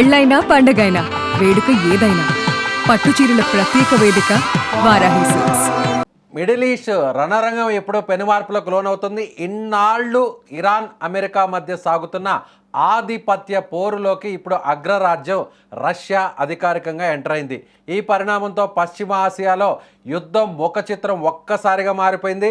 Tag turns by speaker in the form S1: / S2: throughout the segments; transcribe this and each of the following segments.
S1: పెళ్ళైనా పండగైనా వేడుక ఏదైనా పట్టుచీరల ప్రత్యేక వేదిక వారాహి సిల్క్స్.
S2: మిడిల్ ఈస్ట్ రణరంగం ఎప్పుడో పెనుమార్పులకు లోనవుతుంది. ఇన్నాళ్ళు ఇరాన్ అమెరికా మధ్య సాగుతున్న ఆధిపత్య పోరులోకి ఇప్పుడు అగ్రరాజ్యం రష్యా అధికారికంగా ఎంటర్ అయింది. ఈ పరిణామంతో పశ్చిమ ఆసియాలో యుద్ధం ముఖ చిత్రం ఒక్కసారిగా మారిపోయింది.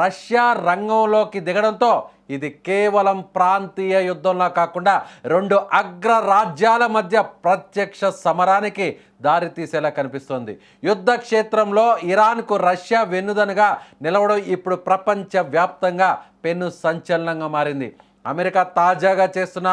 S2: రష్యా రంగంలోకి దిగడంతో ఇది కేవలం ప్రాంతీయ యుద్ధంలా కాకుండా రెండు అగ్రరాజ్యాల మధ్య ప్రత్యక్ష సమరానికి దారితీసేలా కనిపిస్తోంది. యుద్ధ క్షేత్రంలో ఇరాన్కు రష్యా వెన్నుదనుగా నిలవడం ఇప్పుడు ప్రపంచ వ్యాప్తంగా పెను సంచలనంగా మారింది. అమెరికా తాజాగా చేస్తున్న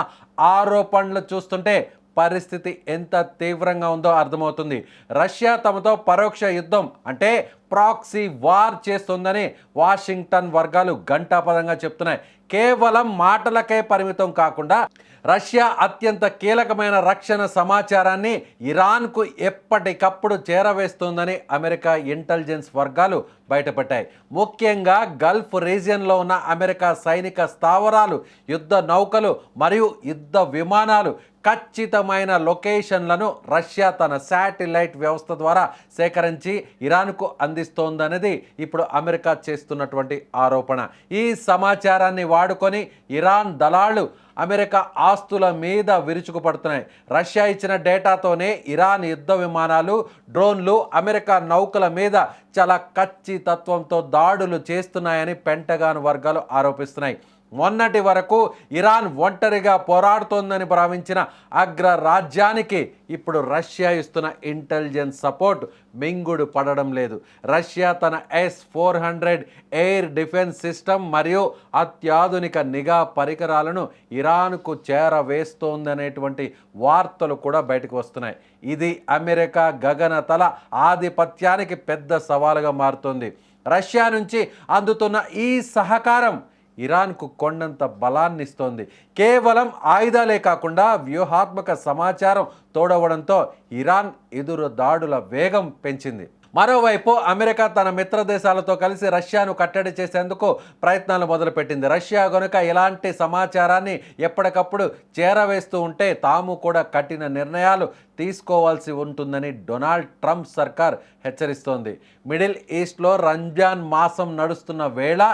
S2: ఆరోపణలు చూస్తుంటే పరిస్థితి ఎంత తీవ్రంగా ఉందో అర్థమవుతుంది. రష్యా తమతో పరోక్ష యుద్ధం అంటే ప్రాక్సీ వార్ చేస్తుందని వాషింగ్టన్ వర్గాలు ఘంటాపదంగా చెప్తున్నాయి. కేవలం మాటలకే పరిమితం కాకుండా రష్యా అత్యంత కీలకమైన రక్షణ సమాచారాన్ని ఇరాన్కు ఎప్పటికప్పుడు చేరవేస్తుందని అమెరికా ఇంటెలిజెన్స్ వర్గాలు బయటపెట్టాయి. ముఖ్యంగా గల్ఫ్ రీజియన్లో ఉన్న అమెరికా సైనిక స్థావరాలు, యుద్ధ నౌకలు మరియు యుద్ధ విమానాలు ఖచ్చితమైన లొకేషన్లను రష్యా తన శాటిలైట్ వ్యవస్థ ద్వారా సేకరించి ఇరాన్కు అందిస్తోందనేది ఇప్పుడు అమెరికా చేస్తున్నటువంటి ఆరోపణ. ఈ సమాచారాన్ని వాడుకొని ఇరాన్ దళాలు అమెరికా ఆస్తుల మీద విరుచుకుపడుతున్నాయి. రష్యా ఇచ్చిన డేటాతోనే ఇరాన్ యుద్ధ విమానాలు, డ్రోన్లు అమెరికా నౌకల మీద చాలా ఖచ్చితత్వంతో దాడులు చేస్తున్నాయని పెంటగాన్ వర్గాలు ఆరోపిస్తున్నాయి. మొన్నటి వరకు ఇరాన్ ఒంటరిగా పోరాడుతోందని భావించిన అగ్రరాజ్యానికి ఇప్పుడు రష్యా ఇస్తున్న ఇంటెలిజెన్స్ సపోర్ట్ మింగుడు పడడం లేదు. రష్యా తన S-400 ఎయిర్ డిఫెన్స్ సిస్టమ్ మరియు అత్యాధునిక నిఘా పరికరాలను ఇరాన్కు చేరవేస్తోందనేటువంటి వార్తలు కూడా బయటకు వస్తున్నాయి. ఇది అమెరికా గగనతల ఆధిపత్యానికి పెద్ద సవాలుగా మారుతోంది. రష్యా నుంచి అందుతున్న ఈ సహకారం ఇరాన్కు కొండంత బలాన్ని ఇస్తోంది. కేవలం ఆయుధాలే కాకుండా వ్యూహాత్మక సమాచారం తోడవడంతో ఇరాన్ ఎదురు దాడుల వేగం పెంచింది. మరోవైపు అమెరికా తన మిత్ర దేశాలతో కలిసి రష్యాను కట్టడి చేసేందుకు ప్రయత్నాలు మొదలుపెట్టింది. రష్యా గనుక ఇలాంటి సమాచారాన్ని ఎప్పటికప్పుడు చేరవేస్తూ ఉంటే తాము కూడా కఠిన నిర్ణయాలు తీసుకోవాల్సి ఉంటుందని డొనాల్డ్ ట్రంప్ సర్కార్ హెచ్చరిస్తోంది. మిడిల్ ఈస్ట్లో రంజాన్ మాసం నడుస్తున్న వేళ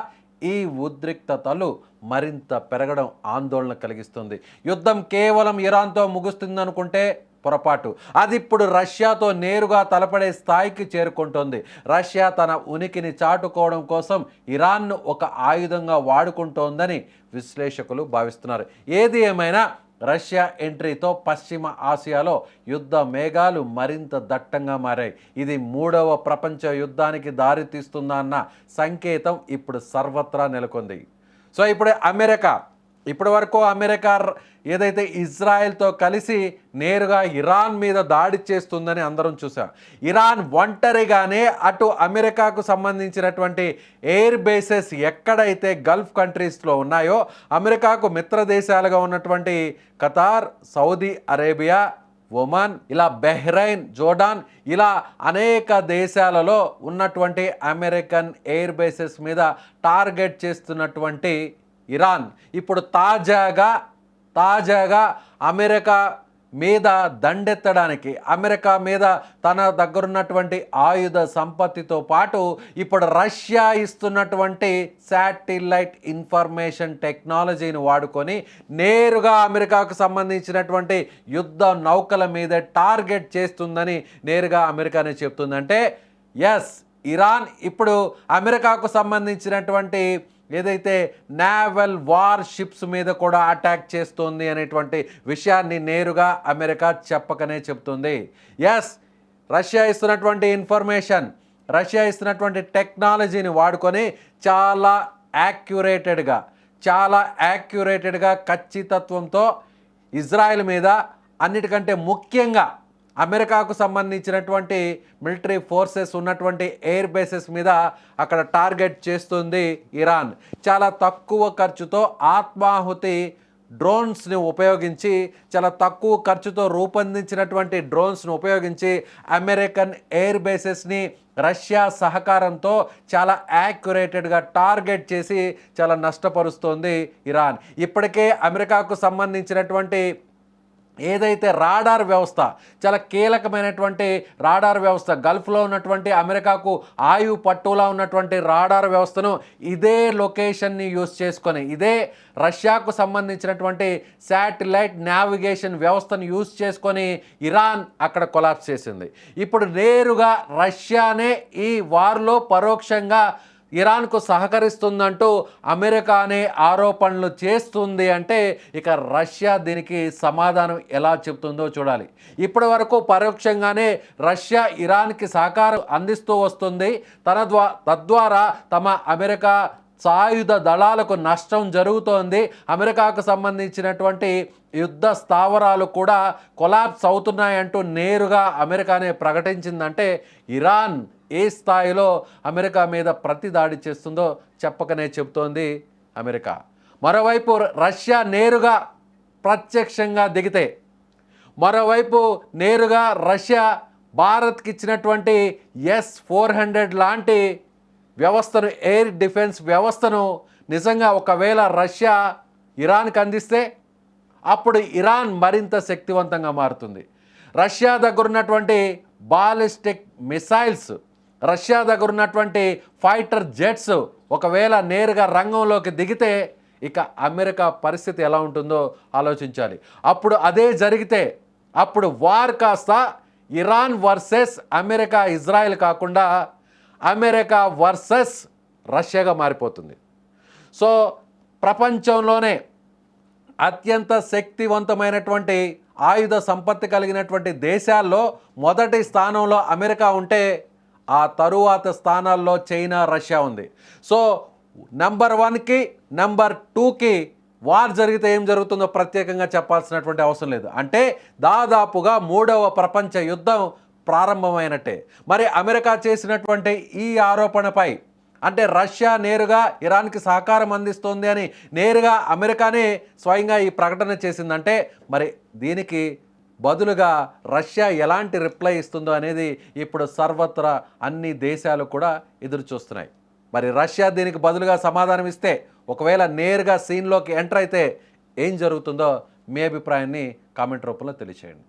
S2: ఈ ఉద్రిక్తతలు మరింత పెరగడం ఆందోళన కలిగిస్తుంది. యుద్ధం కేవలం ఇరాన్తో ముగుస్తుందనుకుంటే పొరపాటు. అది ఇప్పుడు రష్యాతో నేరుగా తలపడే స్థాయికి చేరుకుంటోంది. రష్యా తన ఉనికిని చాటుకోవడం కోసం ఇరాన్ను ఒక ఆయుధంగా వాడుకుంటోందని విశ్లేషకులు భావిస్తున్నారు. ఏది ఏమైనా రష్యా ఎంట్రీతో పశ్చిమ ఆసియాలో యుద్ధ మేఘాలు మరింత దట్టంగా మారాయి. ఇది మూడవ ప్రపంచ యుద్ధానికి దారితీస్తుందా అన్న సంకేతం ఇప్పుడు సర్వత్రా నెలకొంది. సో ఇప్పుడు ఇప్పటి వరకు అమెరికా ఏదైతే ఇజ్రాయెల్తో కలిసి నేరుగా ఇరాన్ మీద దాడి చేస్తుందని అందరం చూసాం. ఇరాన్ ఒంటరిగానే అటు అమెరికాకు సంబంధించినటువంటి ఎయిర్ బేసెస్ ఎక్కడైతే గల్ఫ్ కంట్రీస్లో ఉన్నాయో, అమెరికాకు మిత్ర దేశాలుగా ఉన్నటువంటి ఖతార్, సౌదీ అరేబియా, ఒమాన్, ఇలా బెహ్రైన్, జోర్డాన్, ఇలా అనేక దేశాలలో ఉన్నటువంటి అమెరికన్ ఎయిర్ బేసెస్ మీద టార్గెట్ చేస్తున్నటువంటి ఇరాన్ ఇప్పుడు తాజాగా అమెరికా మీద దండెత్తడానికి, అమెరికా మీద తన దగ్గరున్నటువంటి ఆయుధ సంపత్తితో పాటు ఇప్పుడు రష్యా ఇస్తున్నటువంటి శాటిలైట్ ఇన్ఫర్మేషన్ టెక్నాలజీని వాడుకొని నేరుగా అమెరికాకు సంబంధించినటువంటి యుద్ధ నౌకల మీద టార్గెట్ చేస్తుందని నేరుగా అమెరికానే చెప్తుందంటే ఇరాన్ ఇప్పుడు అమెరికాకు సంబంధించినటువంటి ఏదైతే నేవల్ వార్ షిప్స్ మీద కూడా అటాక్ చేస్తుంది అనేటువంటి విషయాన్ని నేరుగా అమెరికా చెప్పకనే చెప్తుంది. రష్యా ఇస్తున్నటువంటి ఇన్ఫర్మేషన్, రష్యా ఇస్తున్నటువంటి టెక్నాలజీని వాడుకొని చాలా యాక్యురేటెడ్గా ఖచ్చితత్వంతో ఇజ్రాయెల్ మీద, అన్నిటికంటే ముఖ్యంగా అమెరికాకు సంబంధించినటువంటి మిలిటరీ ఫోర్సెస్ ఉన్నటువంటి ఎయిర్ బేసెస్ మీద అక్కడ టార్గెట్ చేస్తుంది ఇరాన్. చాలా తక్కువ ఖర్చుతో ఆత్మాహుతి డ్రోన్స్ని ఉపయోగించి, చాలా తక్కువ ఖర్చుతో రూపొందించినటువంటి డ్రోన్స్ని ఉపయోగించి అమెరికన్ ఎయిర్ బేసెస్ని రష్యా సహకారంతో చాలా యాక్యురేటెడ్గా టార్గెట్ చేసి చాలా నష్టపరుస్తోంది ఇరాన్. ఇప్పటికే అమెరికాకు సంబంధించినటువంటి ఏదైతే రాడార్ వ్యవస్థ, చాలా కీలకమైనటువంటి రాడార్ వ్యవస్థ, గల్ఫ్లో ఉన్నటువంటి అమెరికాకు ఆయువు పట్టులా ఉన్నటువంటి రాడార్ వ్యవస్థను ఇదే లొకేషన్ని యూజ్ చేసుకొని, ఇదే రష్యాకు సంబంధించినటువంటి శాటిలైట్ నావిగేషన్ వ్యవస్థను యూజ్ చేసుకొని ఇరాన్ అక్కడ కొలాప్స్ చేసింది. ఇప్పుడు నేరుగా రష్యానే ఈ వార్లో పరోక్షంగా ఇరాన్కు సహకరిస్తుందంటూ అమెరికానే ఆరోపణలు చేస్తుంది. అంటే ఇక రష్యా దీనికి సమాధానం ఎలా చెప్తుందో చూడాలి. ఇప్పటి వరకు పరోక్షంగానే రష్యా ఇరాన్కి సహకారం అందిస్తూ వస్తుంది. తద్వారా తమ అమెరికా సాయుధ దళాలకు నష్టం జరుగుతోంది. అమెరికాకు సంబంధించినటువంటి యుద్ధ స్థావరాలు కూడా కొలాప్స్ అవుతున్నాయంటూ నేరుగా అమెరికానే ప్రకటించిందంటే ఇరాన్ ఏ స్థాయిలో అమెరికా మీద ప్రతి దాడి చేస్తుందో చెప్పకనే చెబుతోంది అమెరికా. మరోవైపు రష్యా నేరుగా ప్రత్యక్షంగా దిగితే, మరోవైపు నేరుగా రష్యా భారత్కి ఇచ్చినటువంటి S-400 లాంటి వ్యవస్థను, ఎయిర్ డిఫెన్స్ వ్యవస్థను నిజంగా ఒకవేళ రష్యా ఇరాన్కి అందిస్తే అప్పుడు ఇరాన్ మరింత శక్తివంతంగా మారుతుంది. రష్యా దగ్గర ఉన్నటువంటి బాలిస్టిక్ మిసైల్స్, రష్యా దగ్గర ఉన్నటువంటి ఫైటర్ జెట్స్ ఒకవేళ నేరుగా రంగంలోకి దిగితే ఇక అమెరికా పరిస్థితి ఎలా ఉంటుందో ఆలోచించాలి. అప్పుడు అదే జరిగితే అప్పుడు వార్ కాస్త ఇరాన్ వర్సెస్ అమెరికా, ఇజ్రాయెల్ కాకుండా అమెరికా వర్సెస్ రష్యాగా మారిపోతుంది. సో ప్రపంచంలోనే అత్యంత శక్తివంతమైనటువంటి ఆయుధ సంపత్తి కలిగినటువంటి దేశాల్లో మొదటి స్థానంలో అమెరికా ఉంటే ఆ తరువాత స్థానాల్లో చైనా, రష్యా ఉంది. సో నెంబర్ 1కి నెంబర్ 2కి వార్ జరిగితే ఏం జరుగుతుందో ప్రత్యేకంగా చెప్పాల్సినటువంటి అవసరం లేదు. అంటే దాదాపుగా 3వ ప్రపంచ యుద్ధం ప్రారంభమైనట్టే. మరి అమెరికా చేసినటువంటి ఈ ఆరోపణపై, అంటే రష్యా నేరుగా ఇరాన్కి సహకారం అందిస్తోంది అని నేరుగా అమెరికానే స్వయంగా ఈ ప్రకటన చేసిందంటే మరి దీనికి బదులుగా రష్యా ఎలాంటి రిప్లై ఇస్తుందో అనేది ఇప్పుడు సర్వత్రా అన్ని దేశాలు కూడా ఎదురు చూస్తున్నాయి. మరి రష్యా దీనికి బదులుగా సమాధానం ఇస్తే, ఒకవేళ నేరుగా సీన్లోకి ఎంటర్ అయితే ఏం జరుగుతుందో మీ అభిప్రాయాన్ని కామెంట్ రూపంలో తెలియచేయండి.